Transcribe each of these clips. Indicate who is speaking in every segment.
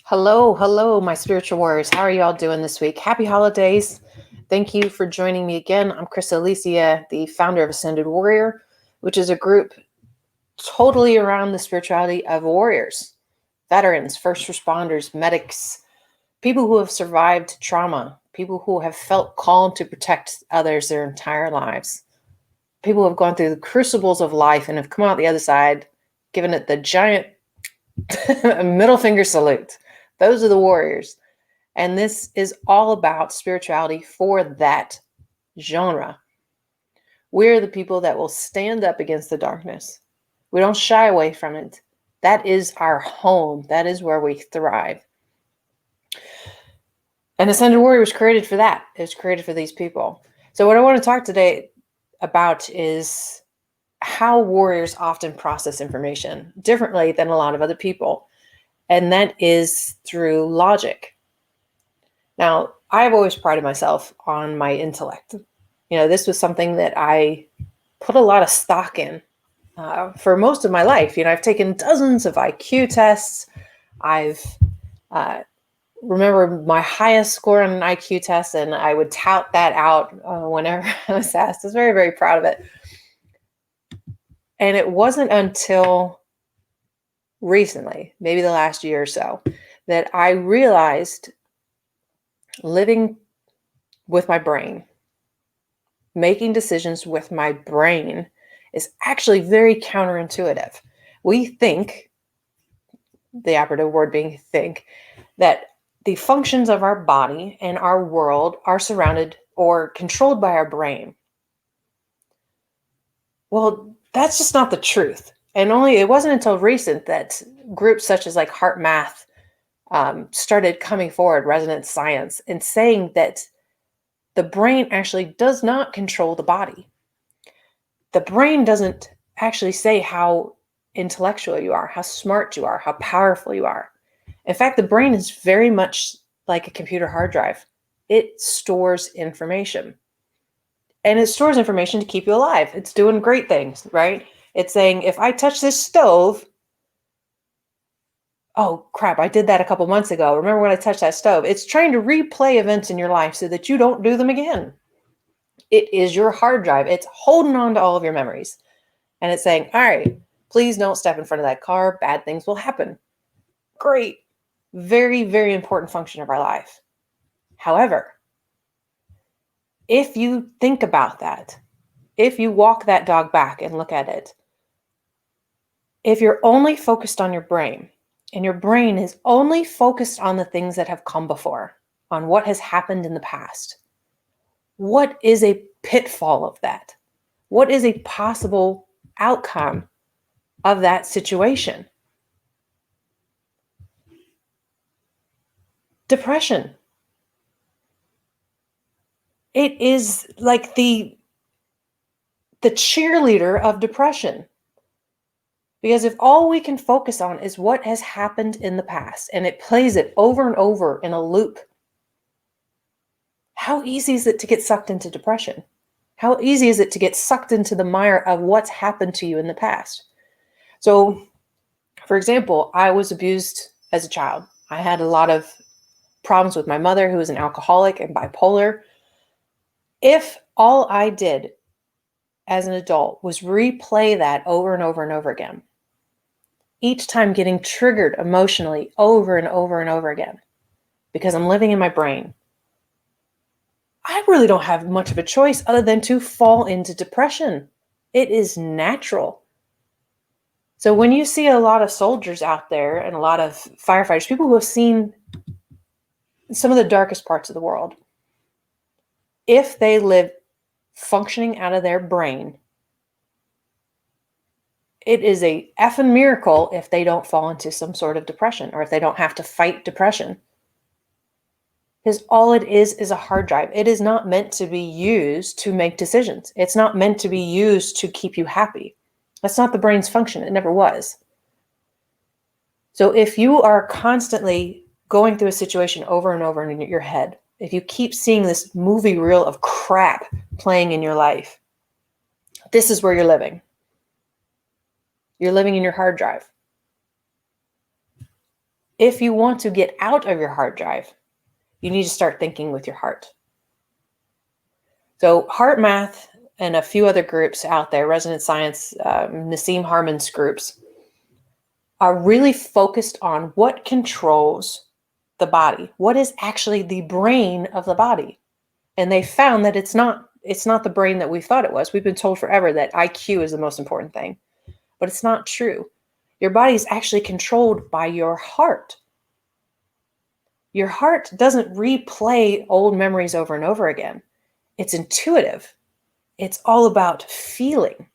Speaker 1: Hello, my spiritual warriors. How are y'all doing this week? Happy holidays. Thank you for joining me again. I'm Chris Alicia, the founder of Ascended Warrior, which is a group totally around the spirituality of warriors, veterans, first responders, medics, people who have survived trauma, people who have felt called to protect others their entire lives, people who have gone through the crucibles of life and have come out the other side, giving it the giant middle finger salute. Those are the warriors. And this is all about spirituality for that genre. We're the people that will stand up against the darkness. We don't shy away from it. That is our home. That is where we thrive. And Ascended Warrior was created for that. It was created for these people. So what I want to talk today about is how warriors often process information differently than a lot of other people. And that is through logic. Now, I've always prided myself on my intellect. This was something that I put a lot of stock in for most of my life. I've taken dozens of IQ tests. I've remember my highest score on an IQ test, and I would tout that out whenever I was asked. I was very, very proud of it. And it wasn't until recently, maybe the last year or so, that I realized living with my brain, making decisions with my brain is actually very counterintuitive. We think, the operative word being think, that the functions of our body and our world are surrounded or controlled by our brain. Well, that's just not the truth. And it wasn't until recent that groups such as like Heart Math started coming forward, resonance science, and saying that the brain actually does not control the body. The brain doesn't actually say how intellectual you are, how smart you are, how powerful you are. In fact, the brain is very much like a computer hard drive. It stores information. And it stores information to keep you alive. It's doing great things, right? It's saying, if I touch this stove, oh crap, I did that a couple months ago. Remember when I touched that stove? It's trying to replay events in your life so that you don't do them again. It is your hard drive. It's holding on to all of your memories. And it's saying, all right, please don't step in front of that car. Bad things will happen. Great. Very, very important function of our life. However, if you think about that, if you walk that dog back and look at it, if you're only focused on your brain, and your brain is only focused on the things that have come before, on what has happened in the past, what is a pitfall of that? What is a possible outcome of that situation? Depression. It is like the cheerleader of depression. Because if all we can focus on is what has happened in the past, and it plays it over and over in a loop, how easy is it to get sucked into depression? How easy is it to get sucked into the mire of what's happened to you in the past? So, for example, I was abused as a child. I had a lot of problems with my mother, who was an alcoholic and bipolar. If all I did as an adult was replay that over and over and over again, each time getting triggered emotionally over and over and over again, because I'm living in my brain, I really don't have much of a choice other than to fall into depression. It is natural. So when you see a lot of soldiers out there and a lot of firefighters, people who have seen some of the darkest parts of the world, if they live functioning out of their brain, it is a effing miracle if they don't fall into some sort of depression, or if they don't have to fight depression. Because all it is a hard drive. It is not meant to be used to make decisions. It's not meant to be used to keep you happy. That's not the brain's function. It never was. So if you are constantly going through a situation over and over in your head, if you keep seeing this movie reel of crap playing in your life, this is where you're living. You're living in your hard drive. If you want to get out of your hard drive, you need to start thinking with your heart. So Heart Math and a few other groups out there, Resonance Science, Nassim Harman's groups, are really focused on what controls the body. What is actually the brain of the body? And they found that it's not the brain that we thought it was. We've been told forever that IQ is the most important thing, but it's not true. Your body is actually controlled by your heart. Your heart doesn't replay old memories over and over again. It's intuitive. It's all about feeling.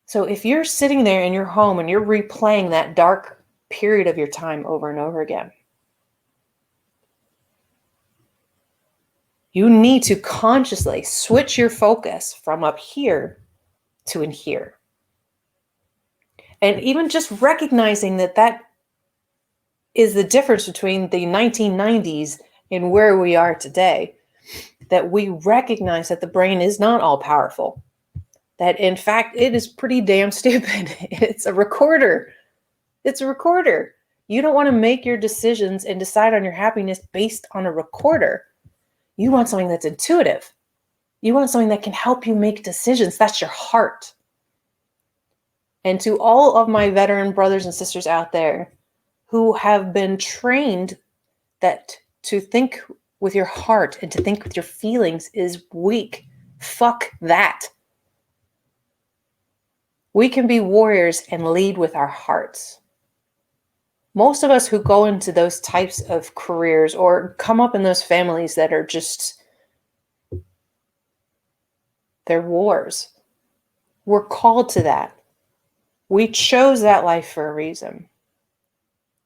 Speaker 1: So if you're sitting there in your home and you're replaying that dark period of your time over and over again, you need to consciously switch your focus from up here to in here. And even just recognizing that is the difference between the 1990s and where we are today, that we recognize that the brain is not all powerful, that in fact it is pretty damn stupid. It's a recorder. It's a recorder. You don't want to make your decisions and decide on your happiness based on a recorder. You want something that's intuitive. You want something that can help you make decisions. That's your heart. And to all of my veteran brothers and sisters out there who have been trained that to think with your heart and to think with your feelings is weak, fuck that. We can be warriors and lead with our hearts. Most of us who go into those types of careers or come up in those families that are just, they're wars. We're called to that. We chose that life for a reason.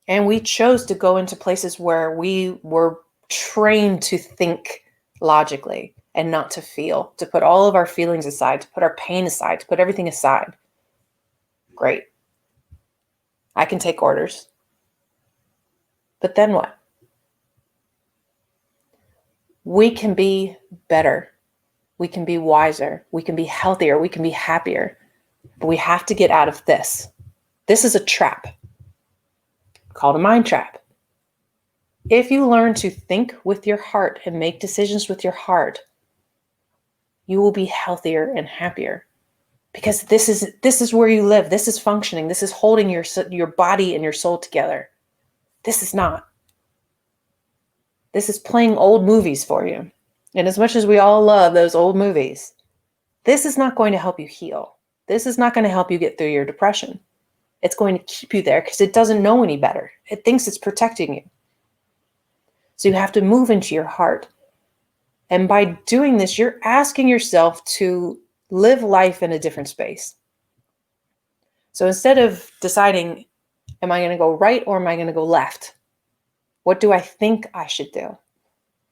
Speaker 1: And we chose to go into places where we were trained to think logically and not to feel, to put all of our feelings aside, to put our pain aside, to put everything aside. Great. I can take orders. But then what? We can be better. We can be wiser. We can be healthier. We can be happier. But we have to get out of this. This is a trap called a mind trap. If you learn to think with your heart and make decisions with your heart, you will be healthier and happier. Because this is where you live. This is functioning. This is holding your body and your soul together. This is not. This is playing old movies for you. And as much as we all love those old movies, this is not going to help you heal. This is not going to help you get through your depression. It's going to keep you there because it doesn't know any better. It thinks it's protecting you. So you have to move into your heart. And by doing this, you're asking yourself to live life in a different space. So instead of deciding, am I going to go right or am I going to go left? What do I think I should do?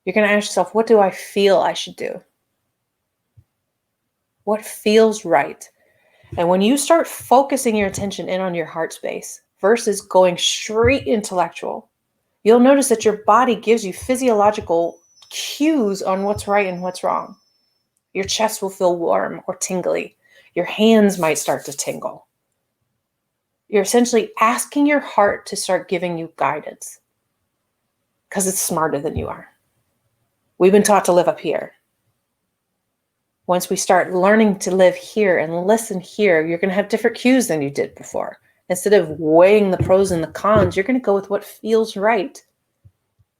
Speaker 1: You're going to ask yourself, what do I feel I should do? What feels right? And when you start focusing your attention in on your heart space versus going straight intellectual, you'll notice that your body gives you physiological cues on what's right and what's wrong. Your chest will feel warm or tingly. Your hands might start to tingle. You're essentially asking your heart to start giving you guidance because it's smarter than you are. We've been taught to live up here. Once we start learning to live here and listen here, you're going to have different cues than you did before. Instead of weighing the pros and the cons, you're going to go with what feels right.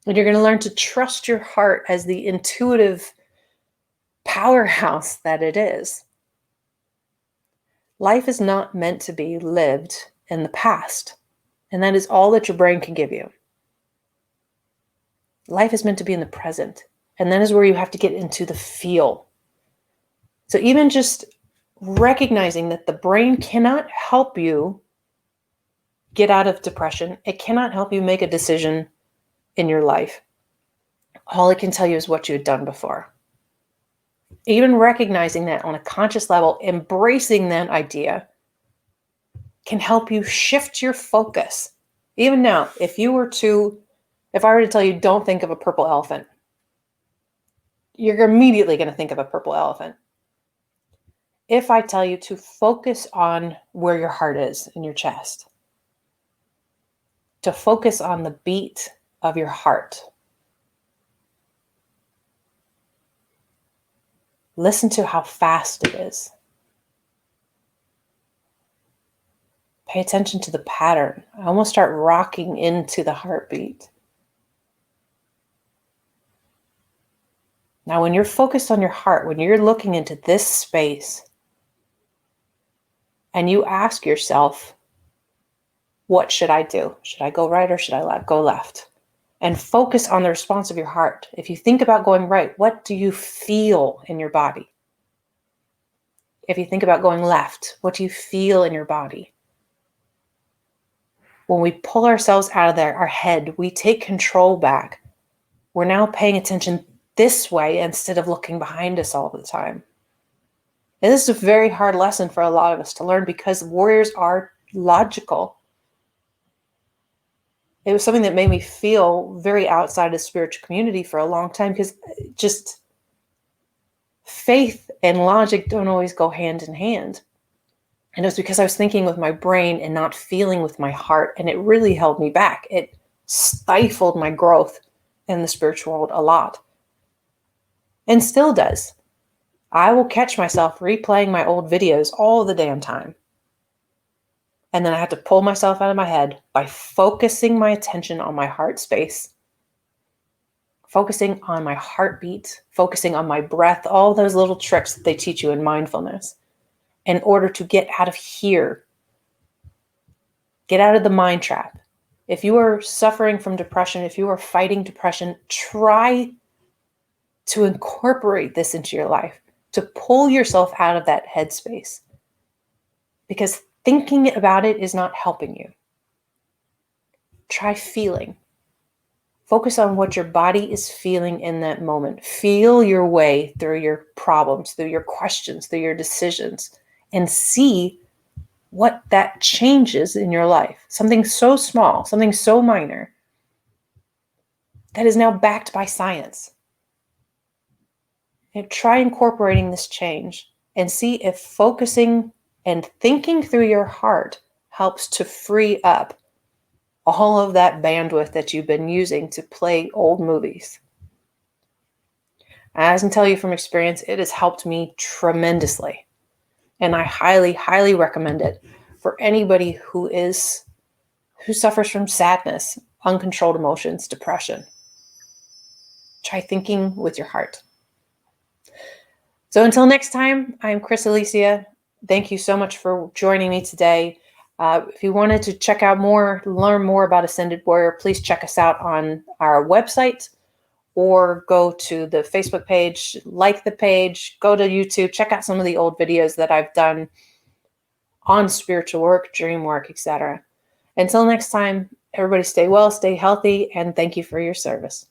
Speaker 1: And you're going to learn to trust your heart as the intuitive powerhouse that it is. Life is not meant to be lived in the past. And that is all that your brain can give you. Life is meant to be in the present. And that is where you have to get into the feel. So even just recognizing that the brain cannot help you get out of depression. It cannot help you make a decision in your life. All it can tell you is what you had done before. Even recognizing that on a conscious level, embracing that idea can help you shift your focus. Even now, if I were to tell you, don't think of a purple elephant, you're immediately going to think of a purple elephant. If I tell you to focus on where your heart is in your chest, to focus on the beat of your heart. Listen to how fast it is. Pay attention to the pattern. I almost start rocking into the heartbeat. Now, when you're focused on your heart, when you're looking into this space, and you ask yourself, what should I do? Should I go right or should I go left? And focus on the response of your heart. If you think about going right, what do you feel in your body? If you think about going left, what do you feel in your body? When we pull ourselves out of there, our head, we take control back. We're now paying attention this way instead of looking behind us all the time. And this is a very hard lesson for a lot of us to learn because warriors are logical. It was something that made me feel very outside of the spiritual community for a long time because just faith and logic don't always go hand in hand. And it was because I was thinking with my brain and not feeling with my heart. And it really held me back. It stifled my growth in the spiritual world a lot. And still does. I will catch myself replaying my old videos all the damn time. And then I have to pull myself out of my head by focusing my attention on my heart space, focusing on my heartbeat, focusing on my breath, all those little tricks that they teach you in mindfulness in order to get out of here, get out of the mind trap. If you are suffering from depression, if you are fighting depression, try to incorporate this into your life, to pull yourself out of that headspace. Because thinking about it is not helping you. Try feeling. Focus on what your body is feeling in that moment. Feel your way through your problems, through your questions, through your decisions, and see what that changes in your life. Something so small, something so minor, that is now backed by science. And try incorporating this change and see if focusing and thinking through your heart helps to free up all of that bandwidth that you've been using to play old movies. As I can tell you from experience, it has helped me tremendously. And I highly, highly recommend it for anybody who suffers from sadness, uncontrolled emotions, depression. Try thinking with your heart. So until next time, I'm Chris Alicia. Thank you so much for joining me today. If you wanted to check out more, learn more about Ascended Warrior, please check us out on our website or go to the Facebook page, like the page, go to YouTube, check out some of the old videos that I've done on spiritual work, dream work, etc. Until next time, everybody stay well, stay healthy, and thank you for your service.